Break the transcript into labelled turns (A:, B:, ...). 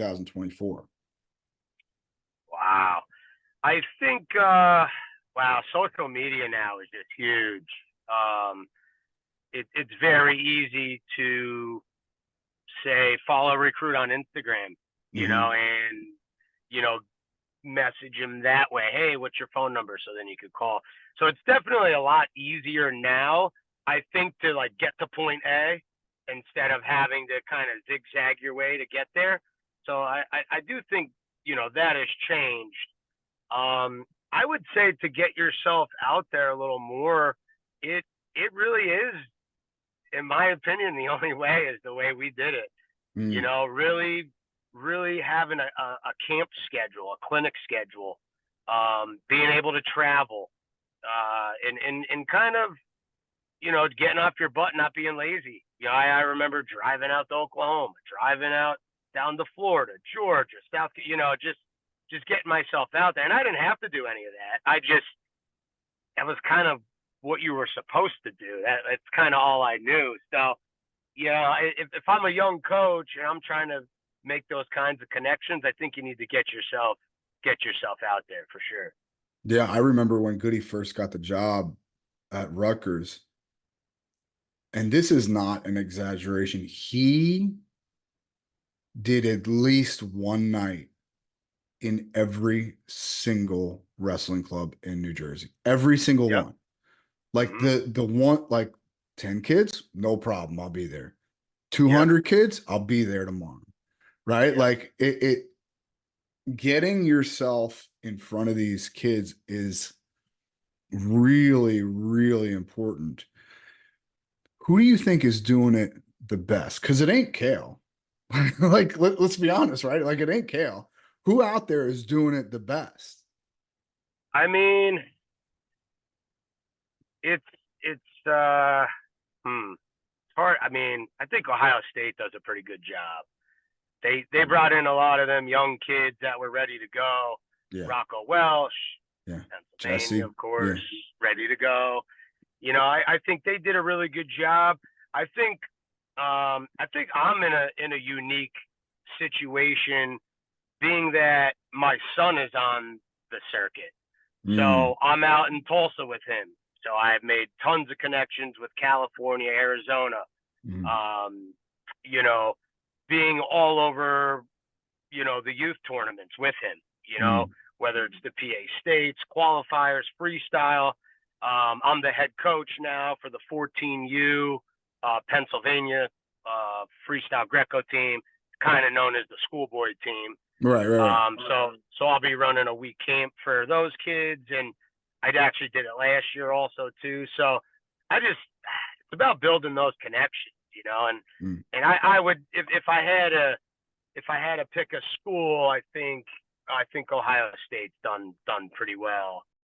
A: 2024?
B: Wow. I think, social media now is just huge. It's very easy to say, follow Recruit on Instagram, and, message him that way. Hey, what's your phone number? So then you could call. So it's definitely a lot easier now, I think, to like get to point A instead of having to kind of zigzag your way to get there. So I do think, that has changed. I would say to get yourself out there a little more, it really is, in my opinion, the only way is the way we did it. Really, really having a camp schedule, a clinic schedule, being able to travel, and kind of, getting off your butt, not being lazy. I remember driving out to Oklahoma, driving out down to Florida, Georgia, South, just getting myself out there. And I didn't have to do any of that. That was kind of what you were supposed to do. That's kind of all I knew. So, if I'm a young coach and I'm trying to make those kinds of connections, I think you need to get yourself out there for sure.
A: Yeah, I remember when Goody first got the job at Rutgers, and this is not an exaggeration, he did at least one night in every single wrestling club in New Jersey. Every single
B: Yep.
A: one. Like the one, like 10 kids, no problem, I'll be there. 200 kids, I'll be there tomorrow. Right?
B: Yep.
A: Like it getting yourself in front of these kids is really, really important. Who do you think is doing it the best? Because it ain't Kale. Like, let's be honest, right? Like, it ain't Kale. Who out there is doing it the best?
B: I mean, it's hard. I mean, I think Ohio State does a pretty good job. They brought in a lot of them young kids that were ready to go.
A: Yeah.
B: Rocco Welsh,
A: Yeah.
B: Pennsylvania,
A: Jesse,
B: of course,
A: yeah.
B: ready to go. I think they did a really good job. I think I'm in a unique situation, being that my son is on the circuit. So I'm out in Tulsa with him. So I've made tons of connections with California, Arizona. Being all over, the youth tournaments with him, whether it's the PA States, qualifiers, freestyle. I'm the head coach now for the 14U Pennsylvania freestyle Greco team, kind of known as the schoolboy team.
A: Right.
B: So I'll be running a week camp for those kids, and I actually did it last year also too. So it's about building those connections, and I would, if I had to pick a school, I think Ohio State's done pretty well